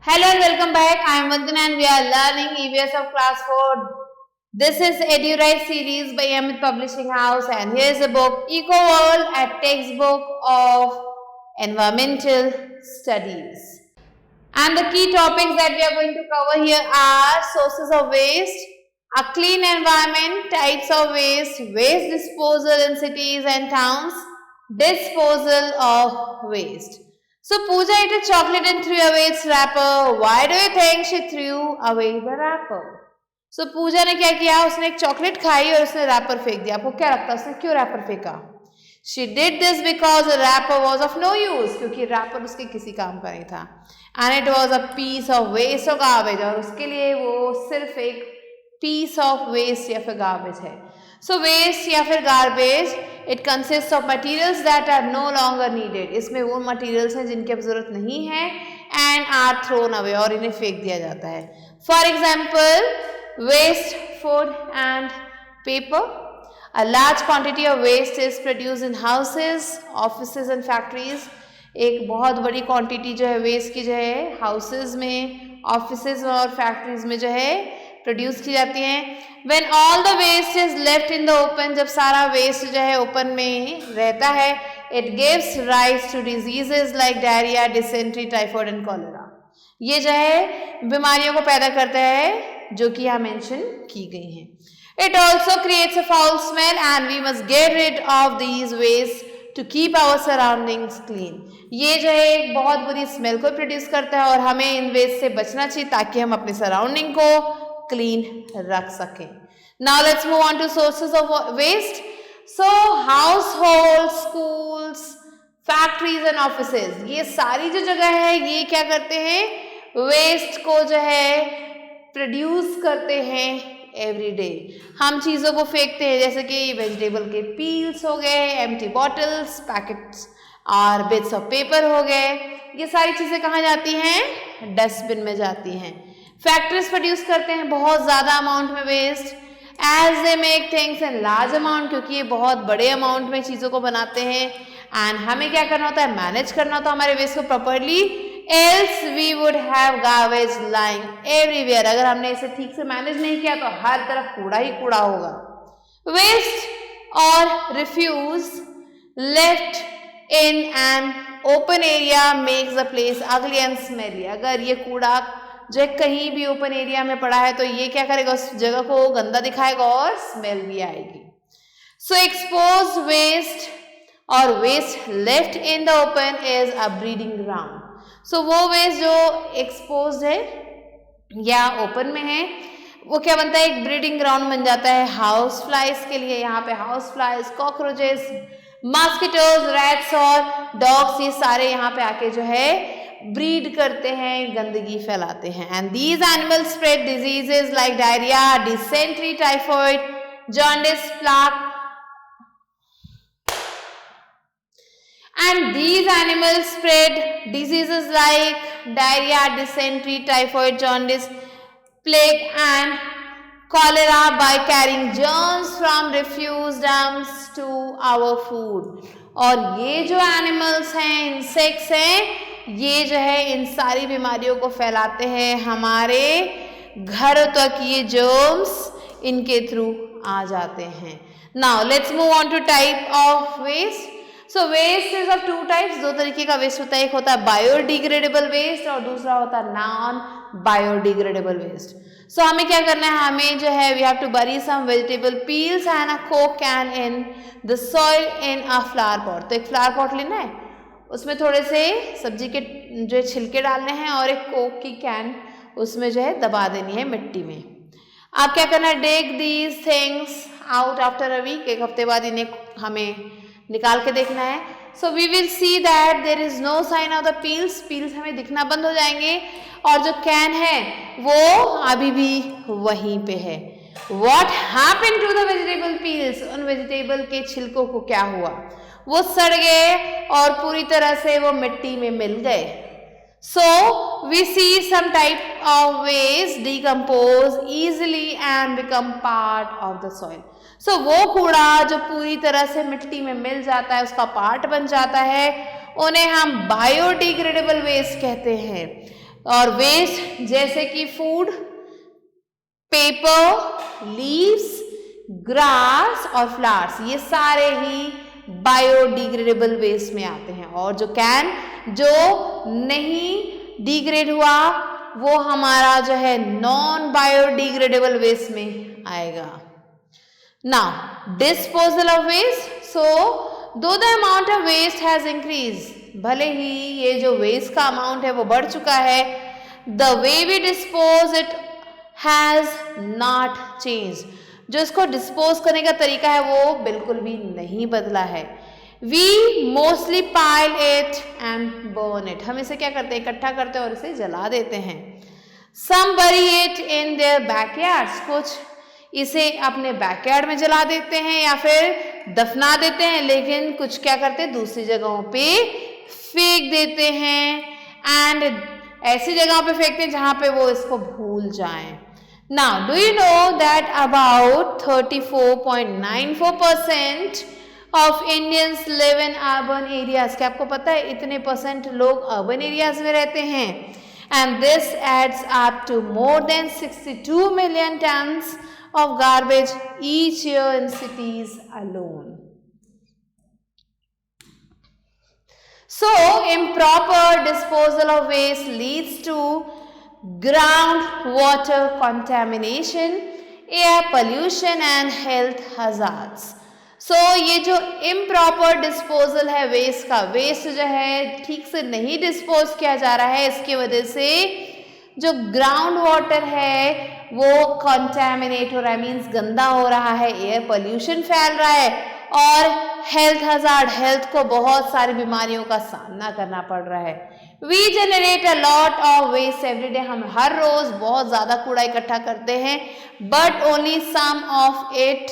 Hello and welcome back. I am Vandana and we are learning EVS of class 4. This is EduRite series by Amit Publishing House and here is the book Eco World, a textbook of environmental studies. And the key topics that we are going to cover here are sources of waste, a clean environment, types of waste, waste disposal in cities and towns, disposal of waste. So Pooja ate a chocolate and threw away its wrapper. Why do you think she threw away the wrapper? So पूजा ने क्या किया, उसने एक chocolate खाई और उसने wrapper फेंक दिया. आपको क्या लगता है उसने क्यों रैपर फेंका? She did this because the wrapper was of no use, क्योंकि रैपर उसके किसी काम का नहीं था. And it was a piece of waste or garbage, और उसके लिए वो सिर्फ एक piece of waste या फिर garbage है. So waste या फिर garbage, it consists of materials that are no longer needed. इसमें वो materials हैं जिनकी अब जरूरत नहीं है and are thrown away, और इन्हें फेंक दिया जाता है. For example, waste food and paper. A large quantity of waste is produced in houses, offices and factories. एक बहुत बड़ी क्वांटिटी जो है वेस्ट की जो है हाउसेज में, ऑफिसेज और फैक्ट्रीज में जो है प्रोड्यूस की जाती हैं. When all the waste is left in the open, जब सारा वेस्ट जो है ओपन में रहता है, it gives rise to diseases like diarrhea, dysentery, typhoid and cholera. ये जो है बीमारियों को पैदा करता है जो कि यहाँ मेंशन की गई हैं. It also creates a foul smell and we must get rid of these waste to keep our surroundings clean. ये जो है एक बहुत बुरी स्मेल को प्रोड्यूस करता है और हमें इन वेस्ट से बचना चाहिए ताकि हम अपने सराउंडिंग को क्लीन रख सकें. Now let's move on to sources of waste. So households, schools, factories and offices, ये सारी जो जगह है ये क्या करते हैं, वेस्ट को जो है प्रोड्यूस करते हैं एवरी डे. हम चीज़ों को फेंकते हैं जैसे कि वेजिटेबल के पील्स हो गए, एम्प्टी बॉटल्स, पैकेट्स और बिट्स ऑफ पेपर हो गए. ये सारी चीज़ें कहाँ जाती हैं, डस्टबिन में जाती हैं. फैक्ट्रीज प्रोड्यूस करते हैं बहुत ज़्यादा अमाउंट में waste as they make things in large amount, क्योंकि ये बहुत बड़े अमाउंट में चीज़ों को बनाते हैं. एंड हमें क्या करना होता है, मैनेज करना होता है हमारे वेस्ट को properly. Else we would have garbage lying everywhere. अगर हमने इसे ठीक से मैनेज नहीं किया तो हर तरफ कूड़ा ही कूड़ा होगा. वेस्ट और refuse left in an open area makes the place ugly and smelly. अगर ये कूड़ा जो कहीं भी ओपन एरिया में पड़ा है तो ये क्या करेगा, उस जगह को गंदा दिखाएगा और स्मेल भी आएगी. सो एक्सपोज वेस्ट और waste left in the open is a breeding ground. So वो वेस्ट जो एक्सपोज है या ओपन में है वो क्या बनता है, एक ब्रीडिंग ग्राउंड बन जाता है हाउस फ्लाइज के लिए. यहाँ पे house flies, cockroaches, mosquitoes, rats और डॉग्स, ये सारे यहाँ पे आके जो है ब्रीड करते हैं, गंदगी फैलाते हैं. And these animals spread diseases like diarrhoea, dysentery, typhoid, jaundice, plaque. And these animals spread diseases like diarrhea, dysentery, typhoid, jaundice, plague and cholera by carrying germs from refuse dumps to our food. और ये जो animals हैं, insects हैं, ये जो है इन सारी बीमारियों को फैलाते हैं हमारे घर तक. ये जर्म्स इनके थ्रू आ जाते हैं. Now let's move on to type of waste. So waste is of two types. दो तरीके का वेस्ट होता है, एक होता है बायोडिग्रेडेबल वेस्ट और दूसरा होता है नॉन बायोडिग्रेडेबल वेस्ट. सो हमें क्या करना है, हमें जो है we have to bury some vegetable peels and a coke can in the soil in a flower pot. तो एक फ्लावर पॉट लेना है, उसमें थोड़े से सब्जी के जो छिलके डालने हैं और एक कोक की कैन उसमें जो है दबा देनी है मिट्टी में. आप क्या करना है, dig these things out after a week. एक हफ्ते बाद इन्हें हमें निकाल के देखना है. So we will see that there is no sign of the peels. Peels हमें दिखना बंद हो जाएंगे और जो कैन है वो अभी भी वहीं पे है. What happened to the vegetable peels. उन वेजिटेबल के छिलकों को क्या हुआ, वो सड़ गए और पूरी तरह से वो मिट्टी में मिल गए. So we see some type of waste decompose easily and become part of the soil. So वो कूड़ा जो पूरी तरह से मिट्टी में मिल जाता है, उसका पार्ट बन जाता है, उन्हें हम बायोडिग्रेडेबल वेस्ट कहते हैं. और वेस्ट जैसे कि फूड, पेपर, लीव्स, ग्रास और फ्लावर्स, ये सारे ही बायोडिग्रेडेबल वेस्ट में आते हैं। और जो नहीं डिग्रेड हुआ वो हमारा जो है नॉन बायोडिग्रेडेबल वेस्ट में आएगा। Now disposal of waste, so though the amount of waste has increase, भले ही ये जो वेस्ट का अमाउंट है वो बढ़ चुका है, the way we dispose it has not change, जो इसको डिस्पोज करने का तरीका है वो बिल्कुल भी नहीं बदला है। We mostly pile it and burn it, हम इसे क्या करते हैं, इकट्ठा करते हैं और इसे जला देते हैं। सम बरी इट इन देयर बैकयार्ड्स, कुछ इसे अपने बैकयार्ड में जला देते हैं या फिर दफना देते हैं, लेकिन कुछ क्या करते हैं, दूसरी जगहों पे फेंक देते हैं, एंड ऐसी जगहों पे फेंकते हैं जहां पे वो इसको भूल जाएं। Now, do you know that about 34.94% of Indians live in urban areas? क्या आपको पता है इतने % लोग urban areas में रहते हैं? And this adds up to more than 62 million tons of garbage each year in cities alone. So, improper disposal of waste leads to groundwater contamination, air pollution and health hazards. So ये जो improper disposal है waste का, waste जो है ठीक से नहीं dispose किया जा रहा है, इसकी वजह से जो ग्राउंड वाटर है वो कंटेमिनेट हो रहा है, मीन्स गंदा हो रहा है, एयर पोल्यूशन फैल रहा है और हेल्थ हजार्ड, हेल्थ को बहुत सारी बीमारियों का सामना करना पड़ रहा है। We generate a lot of waste every day, हम हर रोज बहुत ज्यादा कूड़ा इकट्ठा करते हैं, but only some of it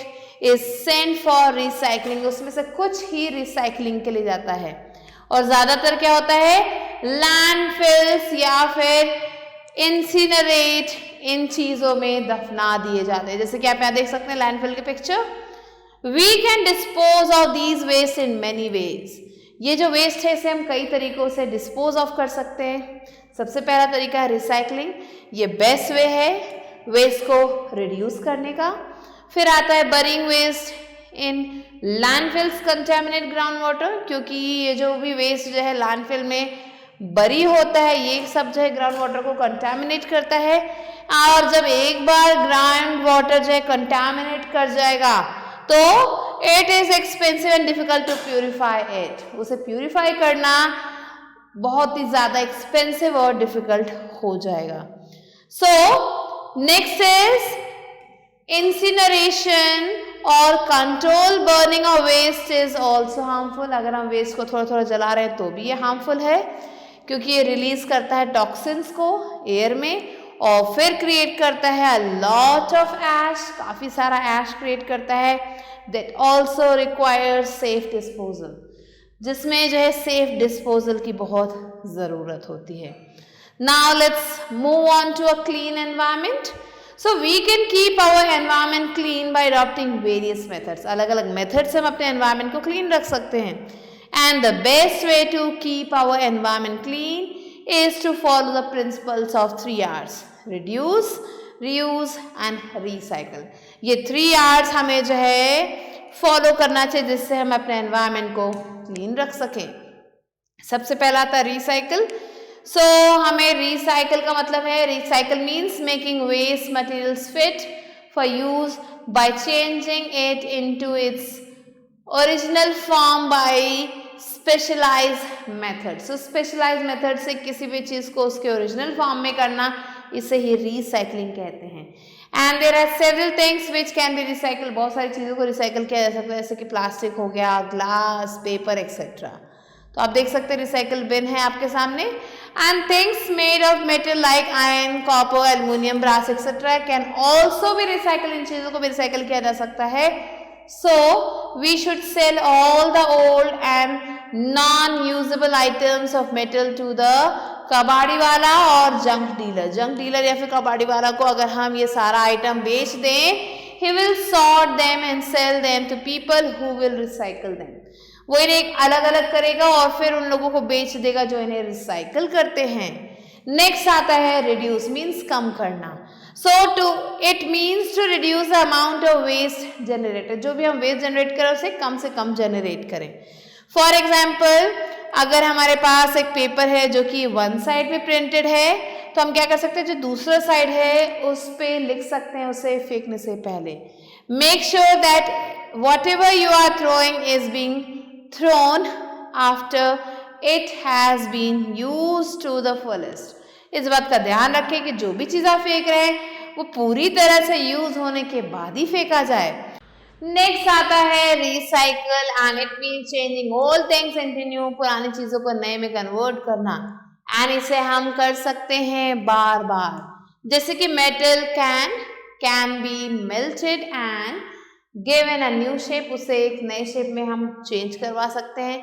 is sent for recycling, उसमें से कुछ ही रिसाइकलिंग के लिए जाता है और ज्यादातर क्या होता है, लैंडफिल्स या फिर इंसिनरेट, इन चीजों में दफना दिए जाते हैं। जैसे कि आप यहाँ देख सकते हैं लैंडफिल की picture. We can dispose of these waste in many ways, ये जो वेस्ट है इसे हम कई तरीकों से डिस्पोज ऑफ कर सकते हैं। सबसे पहला तरीका है रिसाइकलिंग, ये बेस्ट वे है वेस्ट को रिड्यूस करने का। फिर आता है बरिंग वेस्ट इन लैंडफिल्स कंटेमिनेट ग्राउंड वाटर, क्योंकि ये जो भी वेस्ट जो है लैंडफिल में बरी होता है ये सब जो है ग्राउंड वाटर को कंटेमिनेट करता है, और जब एक बार ग्राउंड वाटर जो है कंटेमिनेट कर जाएगा तो it is expensive and difficult to purify it, उसे प्यूरिफाई करना बहुत ही ज्यादा एक्सपेंसिव और डिफिकल्ट हो जाएगा। सो नेक्स्ट इज इंसिनरेशन और control burning of waste is also harmful. अगर हम वेस्ट को थोड़ा थोड़ा जला रहे हैं तो भी ये हार्मफुल है, क्योंकि ये रिलीज करता है टॉक्सिन्स को एयर में और फिर क्रिएट करता है लॉट ऑफ ऐश, काफी सारा ऐश क्रिएट करता है, that also requires safe disposal, जिसमें जो है सेफ डिस्पोजल की बहुत जरूरत होती है। Now let's move on to a clean environment. So we can keep our environment clean by adopting various methods, अलग अलग मेथड से हम अपने एनवायरमेंट को क्लीन रख सकते हैं। And the best way to keep our environment clean is to follow the principles of 3 R's: reduce, reuse and recycle। ये 3 R's हमें जो है फॉलो करना चाहिए जिससे हम अपने एनवायरमेंट को क्लीन रख सकें। सबसे पहला था रिसाइकल। सो हमें रिसाइकल का मतलब है, recycle means making waste materials fit for use by changing it into its original form by specialize method. So specialize method से किसी भी चीज को उसके ओरिजिनल फॉर्म में करना, इसे ही रिसाइकलिंग कहते हैं। And there are several things which can be recycle, बहुत सारी चीजों को रिसाइकल किया जा सकता है, जैसे कि प्लास्टिक हो गया, ग्लास, पेपर एक्सेट्रा। तो आप देख सकते हैं रिसाइकल बिन है आपके सामने। And things made of metal like iron, copper, aluminium, brass etcetera can also be recycled, इन चीजों को भी रिसाइकल किया जा सकता है। So we should sell all the old and non-usable items of metal to the कबाड़ी वाला और जंक डीलर। जंक डीलर या फिर कबाड़ी वाला को अगर हम ये सारा आइटम बेच दें, he will sort them and sell them to people who will recycle them। वो इन्हें अलग अलग करेगा और फिर उन लोगों को बेच देगा जो इन्हें रिसाइकल करते हैं। नेक्स्ट आता है रिड्यूस, मीन्स कम करना. So it means to reduce the amount of waste generated. जो भी हम वेस्ट जनरेट करें उसे कम से कम जनरेट करें. फॉर एग्जाम्पल, अगर हमारे पास एक पेपर है जो कि वन साइड पे प्रिंटेड है, तो हम क्या कर सकते हैं, जो दूसरा साइड है उस पे लिख सकते हैं उसे फेंकने से पहले. Make sure that whatever you are throwing is being thrown after it has been used to the fullest. इस बात का ध्यान रखें कि जो भी चीज आप फेंक रहे हैं वो पूरी तरह से यूज होने के बाद ही फेंका जाए. नेक्स्ट आता है recycle and it means changing old things into new. पुरानी चीजों को नए में कन्वर्ट करना. एंड इसे हम कर सकते हैं बार बार. जैसे कि metal can be melted and given a new shape. उसे एक नए शेप में हम चेंज करवा सकते हैं.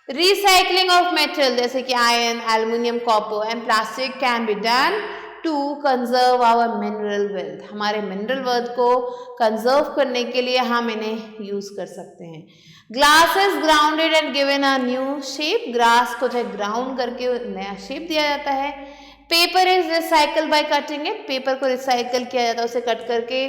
रिसाइकलिंग ऑफ मेटल जैसे कि iron, aluminium, copper and plastic can be done to conserve our mineral wealth. हमारे मिनरल वेल्थ को कंजर्व करने के लिए हम इन्हें यूज कर सकते हैं. Glass is grounded and given a new shape. Glass को जो ग्राउंड करके नया शेप दिया जाता है. Paper is recycle by cutting it. Paper को रिसाइकल किया जाता है उसे कट करके,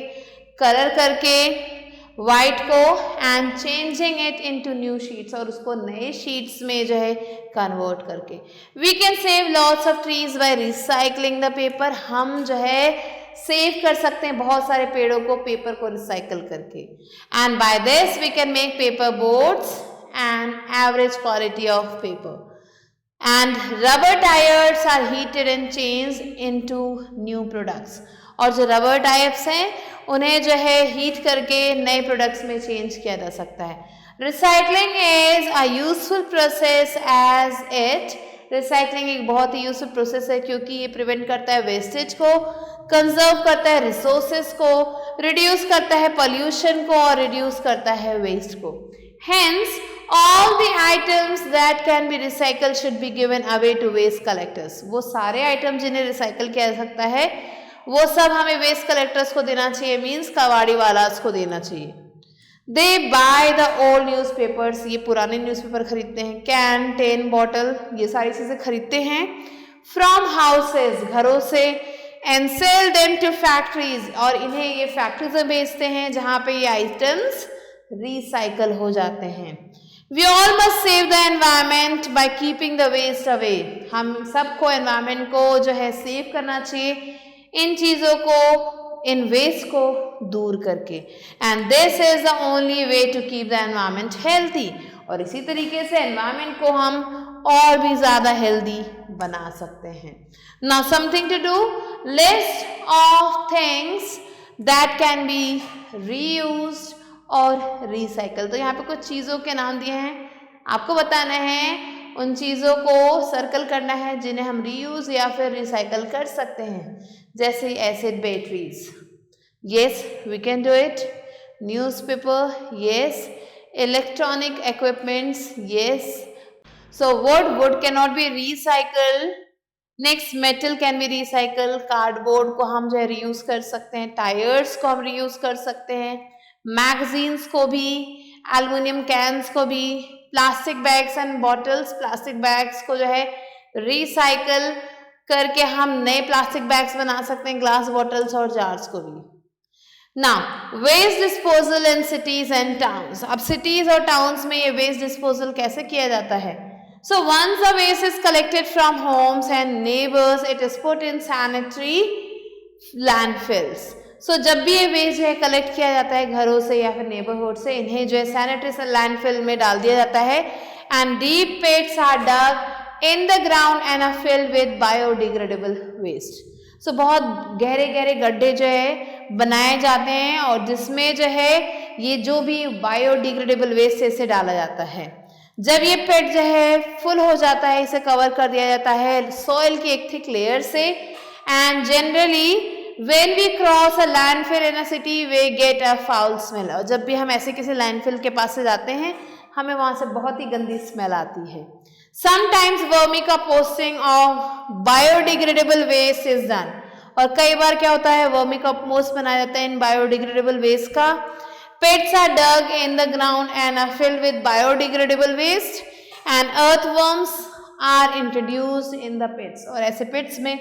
कलर करके व्हाइट को and changing it into new sheets. और उसको नए शीट्स में जो है कन्वर्ट करके. We can save lots of trees by recycling the paper. हम जो है सेव कर सकते हैं बहुत सारे पेड़ों को पेपर को रिसाइकल करके. And by this we can make paper boats and average quality of paper. And rubber tyres are heated and change into new products. और जो रबर टाइप्स हैं उन्हें जो है हीट करके नए प्रोडक्ट्स में चेंज किया जा सकता है. Recycling is a useful process as it. Recycling एक बहुत ही यूजफुल प्रोसेस है क्योंकि ये प्रिवेंट करता है वेस्टेज को, कंजर्व करता है रिसोर्सेज को, रिड्यूस करता है पोल्यूशन को और रिड्यूस करता है वेस्ट को. Hence all the items that can be recycled should be given away to waste collectors. वो सारे आइटम जिन्हें रिसाइकल किया जा सकता है वो सब हमें वेस्ट कलेक्टर्स को देना चाहिए. मीन्स कबाड़ी वालास को देना चाहिए. दे बाय द ओल्ड न्यूज़पेपर्स. ये पुराने न्यूज़पेपर खरीदते हैं. कैन, टेन, बॉटल, ये सारी चीजें खरीदते हैं फ्रॉम हाउसेज, घरों से. And sell them to factories. और इन्हें ये फैक्ट्रीज में बेचते हैं जहां पे ये आइटम्स रिसाइकल हो जाते हैं. We all must save the environment by keeping the waste away. हम सबको एनवायरमेंट को जो है सेव करना चाहिए इन चीज़ों को, इन वेस्ट को दूर करके. And this is the only way to keep the environment healthy. और इसी तरीके से एनवायरमेंट को हम और भी ज़्यादा हेल्दी बना सकते हैं. Now something to do. List of things that can be reused और रिसाइकल. तो यहाँ पे कुछ चीज़ों के नाम दिए हैं, आपको बताना है. उन चीज़ों को सर्कल करना है जिन्हें हम रीयूज या फिर रिसाइकल कर सकते हैं. जैसे acid batteries, yes we can do it. Newspaper, yes. Electronic equipments, yes. So wood can not be recycled. Next, metal can be recycled. Cardboard को हम जो है रीयूज कर सकते हैं. टायर्स को हम रीयूज कर सकते हैं. मैगजीन्स को भी, एल्युमिनियम कैंस को भी. Plastic bags and bottles, plastic bags को जो है रिसाइकल करके हम नए प्लास्टिक बैग्स बना सकते हैं. ग्लास बॉटल्स और जार्स को भी. Now waste disposal in cities and towns. अब सिटीज और टाउन्स में ये वेस्ट डिस्पोजल कैसे किया जाता है. So once the waste is collected from homes and neighbours it is put in sanitary landfills. So जब भी ये वेस्ट जो है कलेक्ट किया जाता है घरों से या फिर नेबरहुड से, इन्हें जो है सैनिटरी लैंडफिल में डाल दिया जाता है. And deep pits are dug in the ground and are filled with biodegradable waste. So बहुत गहरे गहरे गड्ढे जो है बनाए जाते हैं और जिसमें जो है ये जो भी बायोडिग्रेडेबल वेस्ट है इसे डाला जाता है. जब ये पिट जो है फुल हो जाता है इसे कवर कर दिया जाता है सॉइल की एक थिक लेयर से. And generally when we cross a landfill in a city we get a foul smell. और जब भी हम ऐसे किसी लैंडफिल के पास से जाते हैं हमें वहां से बहुत ही गंदी स्मेल आती है. Sometimes vermicomposting of biodegradable waste is done. और कई बार क्या होता है वर्मिकम्पोस्ट बनाया जाता है इन बायोडिग्रेडेबल वेस्ट का. Pits are dug in the ground and are filled with biodegradable waste and earthworms are introduced in the pits, और ऐसे पिट्स में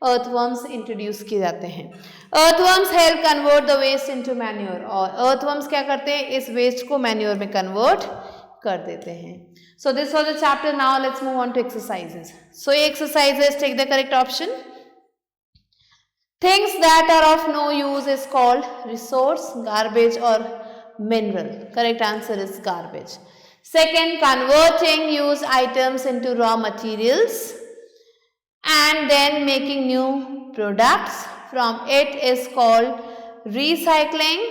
अर्थवर्म्स इंट्रोड्यूस किए जाते हैं. Earthworms help convert the waste into manure, और earthworms क्या करते हैं, इस वेस्ट को मैन्योर में कन्वर्ट कर देते हैं. So this was the chapter. Now let's move on to exercises. So exercises, take the correct option. Things that are of no use is called resource, garbage or mineral. Correct answer is garbage. Second, converting used items into raw materials and then making new products from it is called recycling.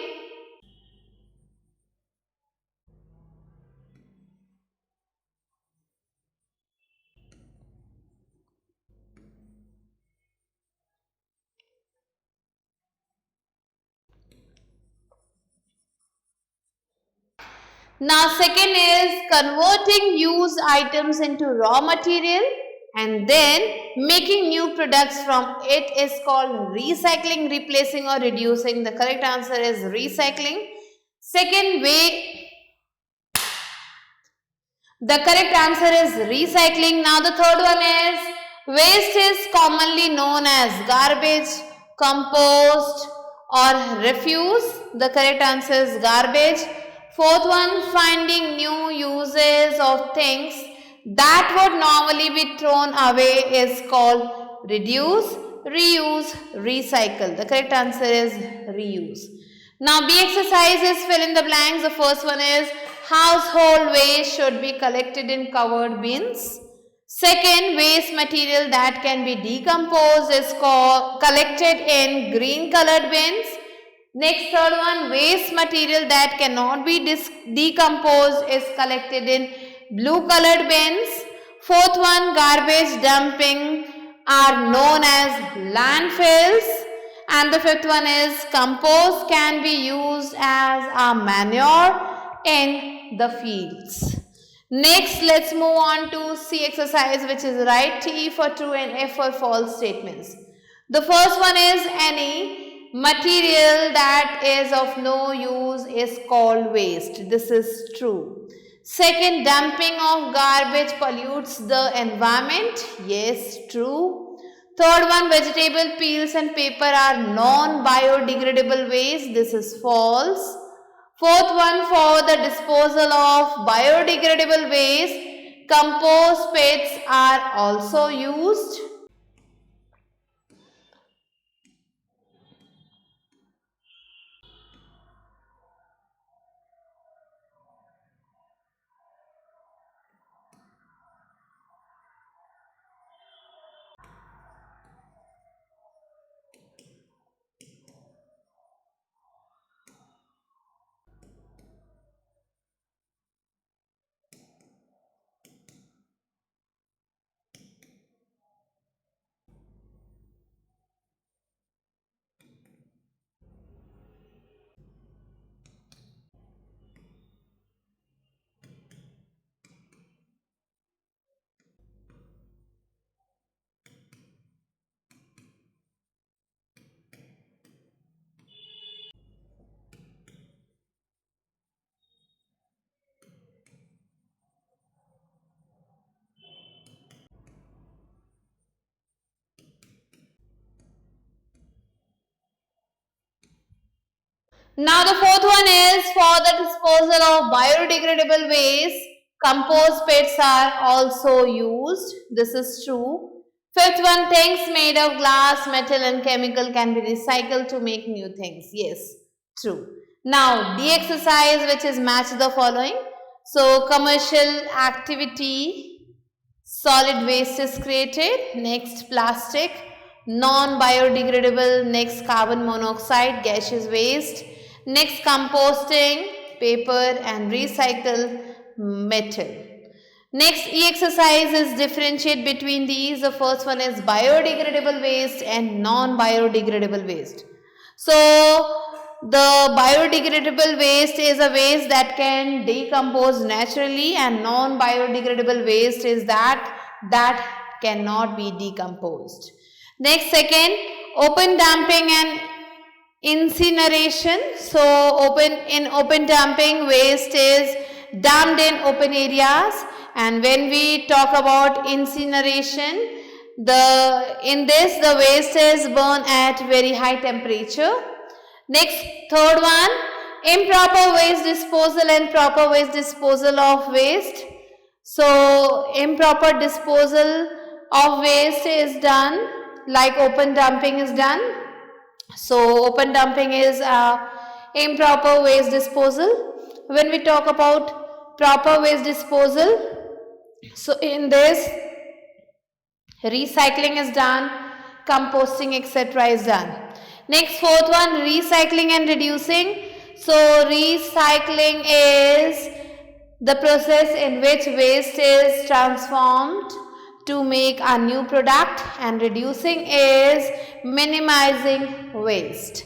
Now second is converting used items into raw material and then making new products from it is called recycling, replacing or reducing. The correct answer is recycling. Second way, the correct answer is recycling. Now the third one is waste is commonly known as garbage, compost or refuse. The correct answer is garbage. Fourth one, finding new uses of things that would normally be thrown away is called reduce, reuse, recycle. The correct answer is reuse. Now B exercise is fill in the blanks. The first one is household waste should be collected in covered bins. Second, waste material that can be decomposed is collected in green colored bins. Next, third one, waste material that cannot be decomposed is collected in blue colored bins. Fourth one, garbage dumping are known as landfills. And the fifth one is compost can be used as a manure in the fields. Next, let's move on to C exercise, which is write T for true and F for false statements. The first one is any material that is of no use is called waste. This is true. Second, dumping of garbage pollutes the environment. Yes, true. Third one, vegetable peels and paper are non-biodegradable waste. This is false. Fourth one, for the disposal of biodegradable waste, compost pits are also used. Now the fourth one is for the disposal of biodegradable waste, compost pits are also used. This is true. Fifth one, things made of glass, metal and chemical can be recycled to make new things. Yes, true. Now D exercise, which is match the following. So commercial activity, solid waste is created. Next, plastic, non-biodegradable. Next, carbon monoxide, gaseous waste. Next, composting, paper and recycle metal. Next, E exercise is differentiate between these. The first one is biodegradable waste and non-biodegradable waste. So, the biodegradable waste is a waste that can decompose naturally, and non-biodegradable waste is that cannot be decomposed. Next, second, open dumping and incineration. So, open dumping waste is dumped in open areas, And when we talk about incineration, in this the waste is burned at very high temperature. Next, third one, improper waste disposal and proper waste disposal of waste. So improper disposal of waste is done like open dumping is done. So open dumping is improper waste disposal. When we talk about proper waste disposal, so in this recycling is done, composting etc. is done. Next, fourth one, recycling and reducing. So recycling is the process in which waste is transformed to make a new product, and reducing is minimizing waste.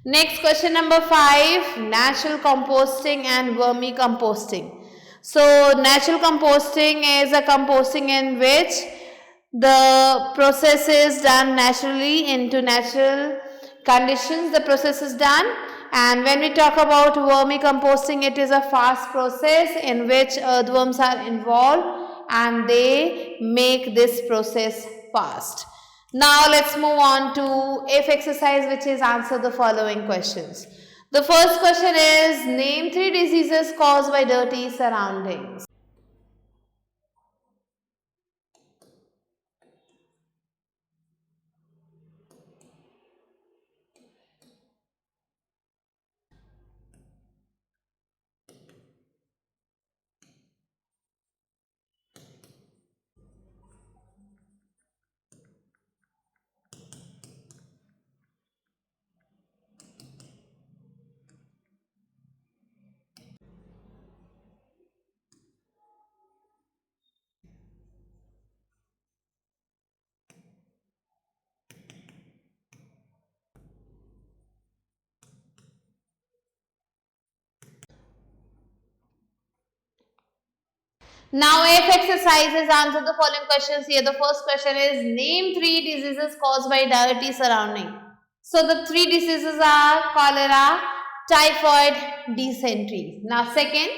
Next, question number 5, natural composting and vermicomposting. So natural composting is a composting in which the process is done naturally into natural conditions. The process is done. And when we talk about vermicomposting, it is a fast process in which earthworms are involved and they make this process fast. Now let's move on to F exercise, which is answer the following questions. The first question is, name 3 diseases caused by dirty surroundings. Now F exercises answer the following questions here. The first question is, name 3 diseases caused by dirty surrounding. So the 3 diseases are cholera, typhoid, dysentery. Now second,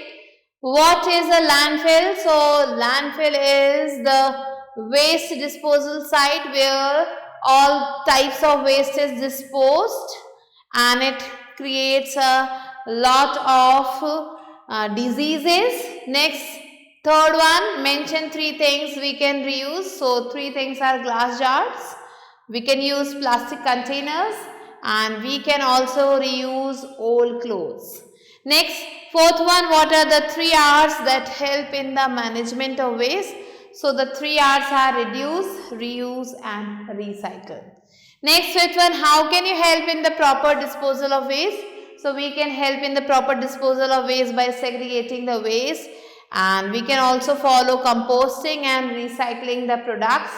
what is a landfill? So landfill is the waste disposal site where all types of waste is disposed, and it creates a lot of diseases. Next, third one, mention 3 things we can reuse. So 3 things are glass jars, we can use plastic containers, and we can also reuse old clothes. Next, fourth one, what are the 3 R's that help in the management of waste? So the 3 R's are reduce, reuse and recycle. Next, fifth one, how can you help in the proper disposal of waste? So we can help in the proper disposal of waste by segregating the waste, and we can also follow composting and recycling the products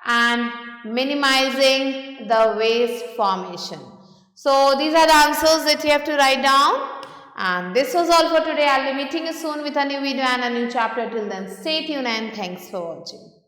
and minimizing the waste formation. So these are the answers that you have to write down. And this was all for today. I'll be meeting you soon with a new video and a new chapter. Till then, stay tuned and thanks for watching.